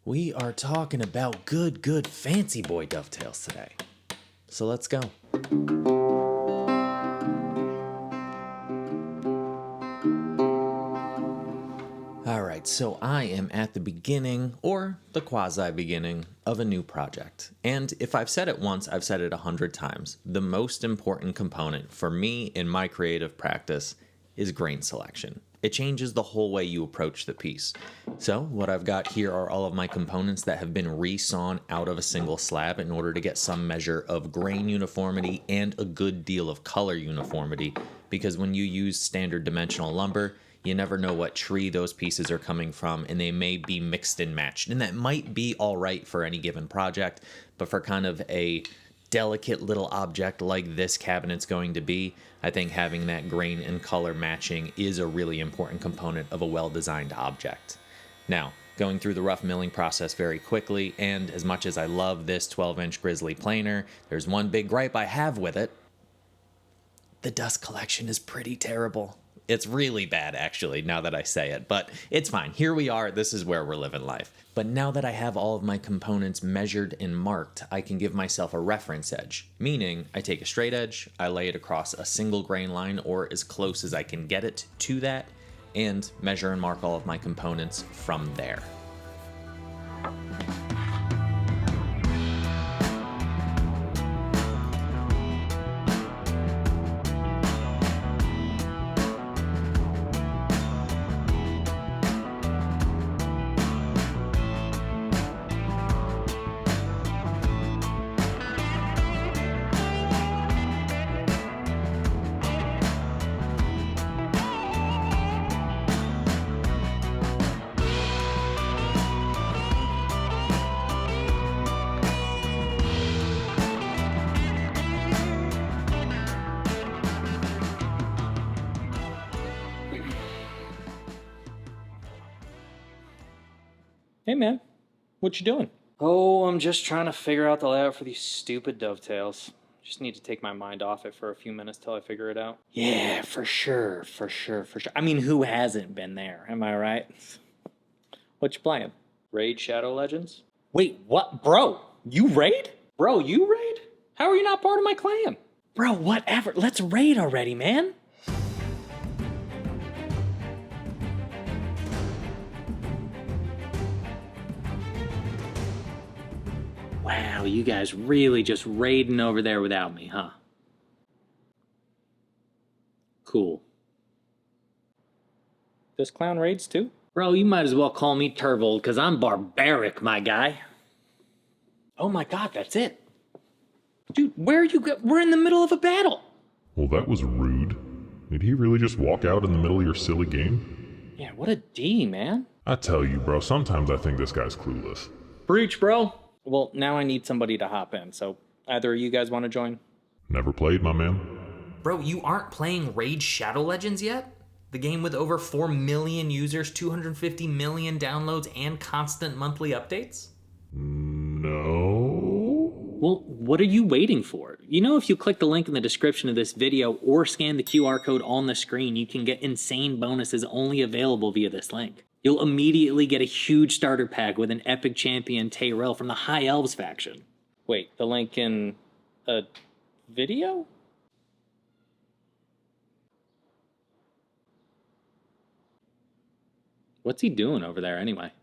We are talking about good fancy boy dovetails today. So let's go. Alright, so I am at the beginning, or the quasi-beginning, of a new project. And if I've said it once, I've said it 100 times. The most important component for me in my creative practice is grain selection. It changes the whole way you approach the piece. So what I've got here are all of my components that have been resawn out of a single slab in order to get some measure of grain uniformity and a good deal of color uniformity, because when you use standard dimensional lumber, you never know what tree those pieces are coming from, and they may be mixed and matched. And that might be all right for any given project, but for kind of a delicate little object like this cabinet's going to be, I think having that grain and color matching is a really important component of a well-designed object. Now, going through the rough milling process very quickly, and as much as I love this 12-inch Grizzly planer, there's one big gripe I have with it. The dust collection is pretty terrible. It's really bad, actually, now that I say it, but it's fine. Here we are. This is where we're living life. But now that I have all of my components measured and marked, I can give myself a reference edge, meaning I take a straight edge, I lay it across a single grain line or as close as I can get it to that, and measure and mark all of my components from there. Hey man, what you doing? Oh, I'm just trying to figure out the layout for these stupid dovetails. Just need to take my mind off it for a few minutes till I figure it out. Yeah, for sure. I mean, who hasn't been there, am I right? What you playing? Raid Shadow Legends? Wait, what? Bro, you raid? Bro, you raid? How are you not part of my clan? Bro, whatever. Let's raid already, man. Wow, you guys really just raiding over there without me, huh? Cool. This clown raids too? Bro, you might as well call me Turvold, because I'm barbaric, my guy. Oh my god, that's it. Dude, where are you go? We're in the middle of a battle. Well, that was rude. Did he really just walk out in the middle of your silly game? Yeah, what a D, man. I tell you, bro, sometimes I think this guy's clueless. Breach, bro. Well, now I need somebody to hop in, so either of you guys want to join? Never played, my man. Bro, you aren't playing Raid Shadow Legends yet? The game with over 4 million users, 250 million downloads, and constant monthly updates? No. Well, what are you waiting for? You know, if you click the link in the description of this video or scan the QR code on the screen, you can get insane bonuses only available via this link. You'll immediately get a huge starter pack with an epic champion Tyrell from the High Elves faction. Wait, the link in a video? What's he doing over there anyway?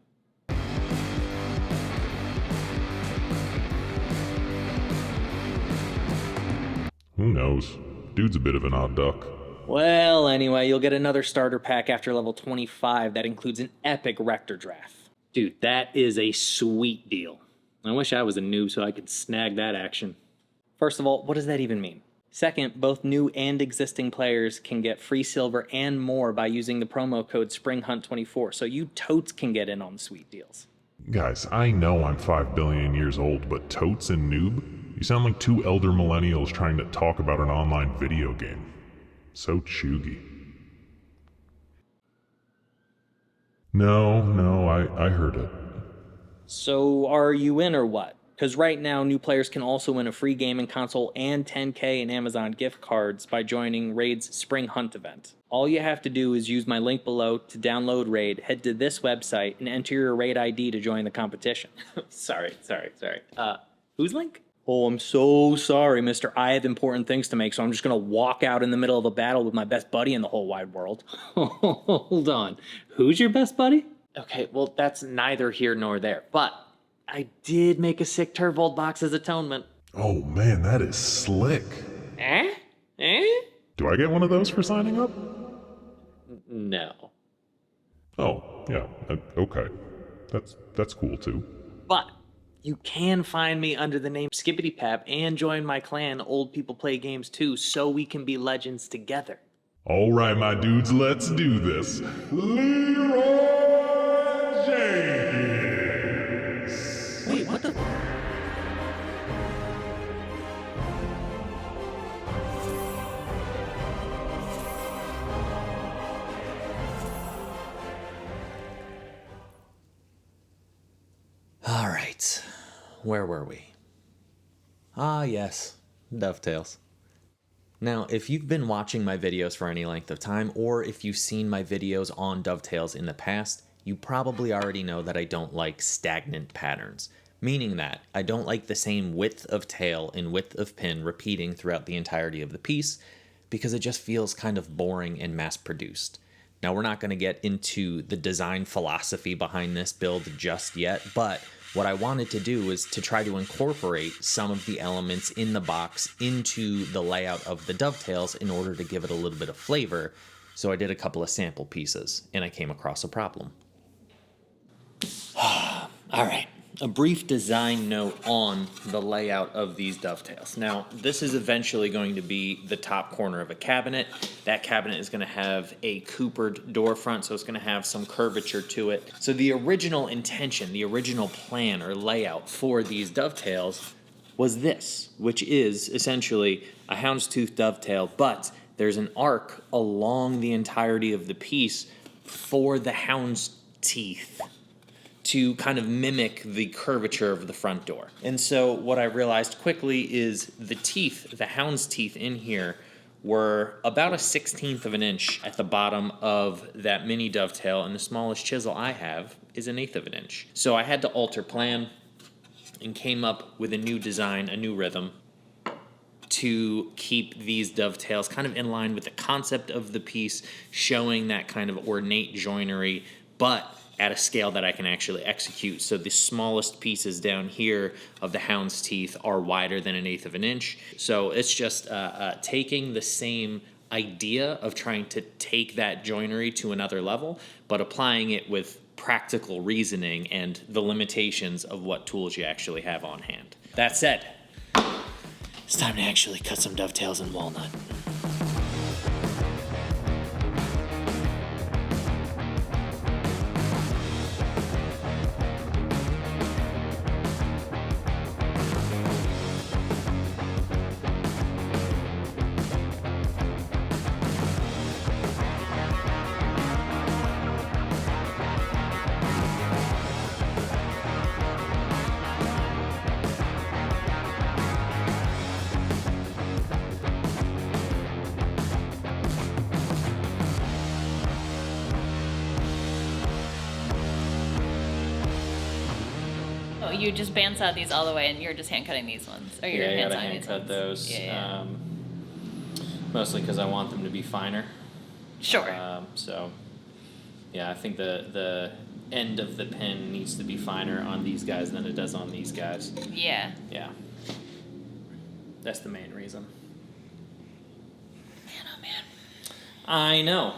Who knows? Dude's a bit of an odd duck. Well, anyway, you'll get another starter pack after level 25 that includes an epic Rector draft. Dude, that is a sweet deal. I wish I was a noob so I could snag that action. First of all, what does that even mean? Second, both new and existing players can get free silver and more by using the promo code SPRINGHUNT24, so you totes can get in on the sweet deals. Guys, I know I'm 5 billion years old, but totes and noob? You sound like two elder millennials trying to talk about an online video game. So chuggy. No, I heard it. So are you in or what? Because right now, new players can also win a free gaming console and $10K in Amazon gift cards by joining Raid's Spring Hunt event. All you have to do is use my link below to download Raid, head to this website, and enter your Raid ID to join the competition. Sorry. Whose link? Oh, I'm so sorry, mister. I have important things to make, so I'm just going to walk out in the middle of a battle with my best buddy in the whole wide world. Hold on. Who's your best buddy? Okay, well, that's neither here nor there, but I did make a sick Turvold box as atonement. Oh man, that is slick. Eh? Do I get one of those for signing up? No. Oh, yeah, okay. That's cool too. But you can find me under the name Skippity Pap and join my clan, Old People Play Games Too, so we can be legends together. All right, my dudes, let's do this. Leroy Jenkins! Wait, what the? All right, where were we? Ah, yes, dovetails. Now, if you've been watching my videos for any length of time, or if you've seen my videos on dovetails in the past, you probably already know that I don't like stagnant patterns, meaning that I don't like the same width of tail and width of pin repeating throughout the entirety of the piece, because it just feels kind of boring and mass-produced. Now, we're not going to get into the design philosophy behind this build just yet, but what I wanted to do was to try to incorporate some of the elements in the box into the layout of the dovetails in order to give it a little bit of flavor. So I did a couple of sample pieces, and I came across a problem. All right, a brief design note on the layout of these dovetails. Now, this is eventually going to be the top corner of a cabinet. That cabinet is going to have a coopered door front, so it's going to have some curvature to it. So the original intention, the original plan or layout for these dovetails was this, which is essentially a houndstooth dovetail, but there's an arc along the entirety of the piece for the hound's teeth to kind of mimic the curvature of the front door. And so what I realized quickly is the teeth, the hound's teeth in here, were about a 1/16 of an inch at the bottom of that mini dovetail, and the smallest chisel I have is 1/8 of an inch. So I had to alter plan and came up with a new design, a new rhythm, to keep these dovetails kind of in line with the concept of the piece, showing that kind of ornate joinery, but at a scale that I can actually execute. So the smallest pieces down here of the hound's teeth are wider than 1/8 of an inch. So it's just taking the same idea of trying to take that joinery to another level, but applying it with practical reasoning and the limitations of what tools you actually have on hand. That said, it's time to actually cut some dovetails in walnut. You just bandsaw these all the way, and you're just hand cutting these ones, or you're Yeah, I hand gotta sawing hand these cut ones. those. Yeah. Mostly because I want them to be finer. Sure. So, yeah, I think the end of the pin needs to be finer on these guys than it does on these guys. Yeah. Yeah. That's the main reason. Man, oh man. I know.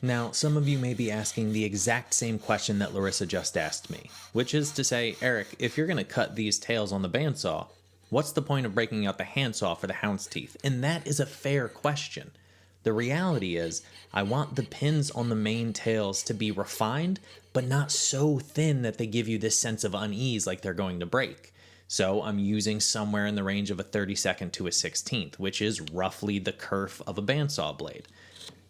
Now, some of you may be asking the exact same question that Larissa just asked me, which is to say, Eric, if you're going to cut these tails on the bandsaw, what's the point of breaking out the handsaw for the hound's teeth? And that is a fair question. The reality is, I want the pins on the main tails to be refined, but not so thin that they give you this sense of unease like they're going to break. So I'm using somewhere in the range of a 32nd to a 16th, which is roughly the kerf of a bandsaw blade.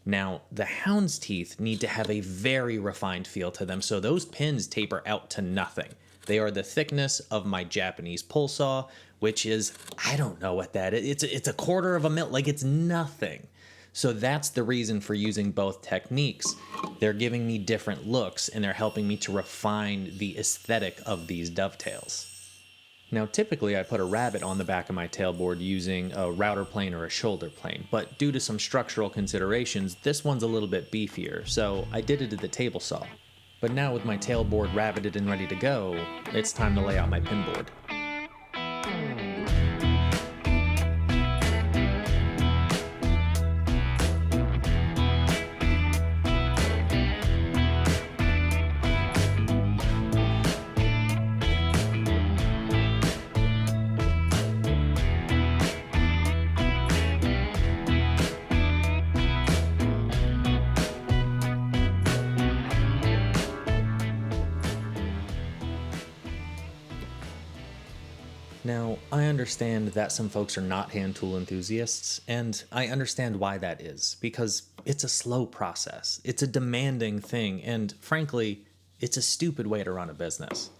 Now, the hound's teeth need to have a very refined feel to them, so those pins taper out to nothing. They are the thickness of my Japanese pull saw, which is, I don't know what that is. It's a 1/4 of a mil, like it's nothing. So that's the reason for using both techniques. They're giving me different looks, and they're helping me to refine the aesthetic of these dovetails. Now, typically I put a rabbet on the back of my tailboard using a router plane or a shoulder plane, but due to some structural considerations, this one's a little bit beefier, so I did it at the table saw. But now with my tailboard rabbeted and ready to go, it's time to lay out my pinboard. Now, I understand that some folks are not hand tool enthusiasts, and I understand why that is, because it's a slow process, it's a demanding thing, and frankly, it's a stupid way to run a business.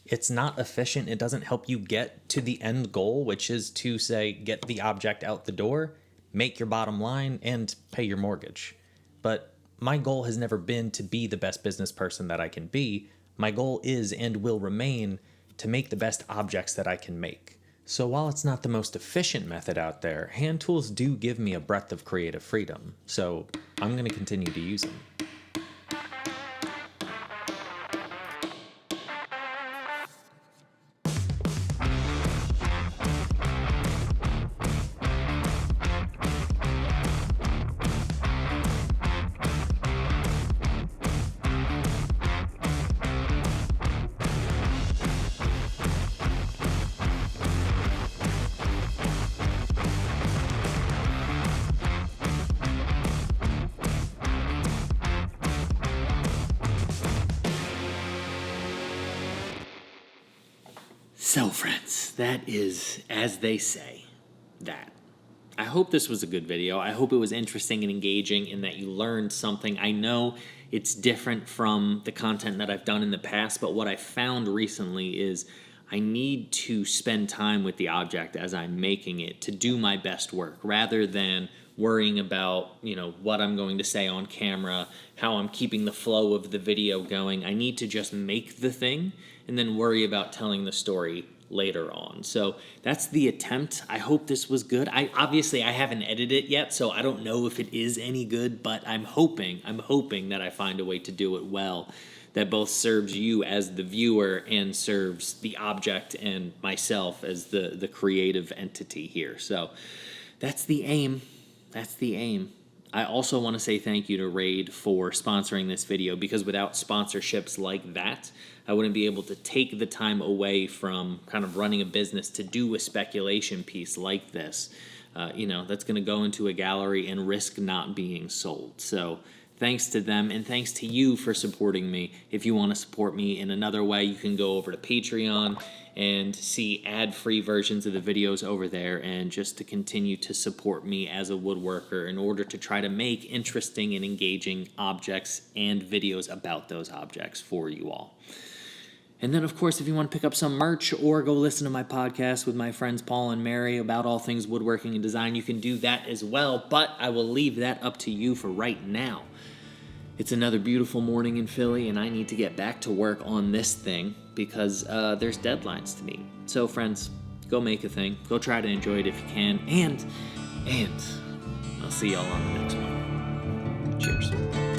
It's not efficient, it doesn't help you get to the end goal, which is to, say, get the object out the door, make your bottom line, and pay your mortgage. But my goal has never been to be the best business person that I can be. My goal is and will remain to make the best objects that I can make. So while it's not the most efficient method out there, hand tools do give me a breadth of creative freedom, so I'm going to continue to use them. So, friends, that is, as they say, that. I hope this was a good video. I hope it was interesting and engaging and that you learned something. I know it's different from the content that I've done in the past, but what I found recently is I need to spend time with the object as I'm making it to do my best work rather than worrying about, what I'm going to say on camera, how I'm keeping the flow of the video going. I need to just make the thing and then worry about telling the story later on. So that's the attempt. I hope this was good. I haven't edited it yet, so I don't know if it is any good, but I'm hoping that I find a way to do it well that both serves you as the viewer and serves the object and myself as the creative entity here. So that's the aim. That's the aim. I also want to say thank you to Raid for sponsoring this video, because without sponsorships like that, I wouldn't be able to take the time away from kind of running a business to do a speculation piece like this. That's going to go into a gallery and risk not being sold. So thanks to them, and thanks to you for supporting me. If you want to support me in another way, you can go over to Patreon and see ad-free versions of the videos over there, and just to continue to support me as a woodworker in order to try to make interesting and engaging objects and videos about those objects for you all. And then, of course, if you want to pick up some merch or go listen to my podcast with my friends Paul and Mary about all things woodworking and design, you can do that as well, but I will leave that up to you for right now. It's another beautiful morning in Philly, and I need to get back to work on this thing because there's deadlines to meet. So, friends, go make a thing. Go try to enjoy it if you can. And I'll see y'all on the next one. Cheers.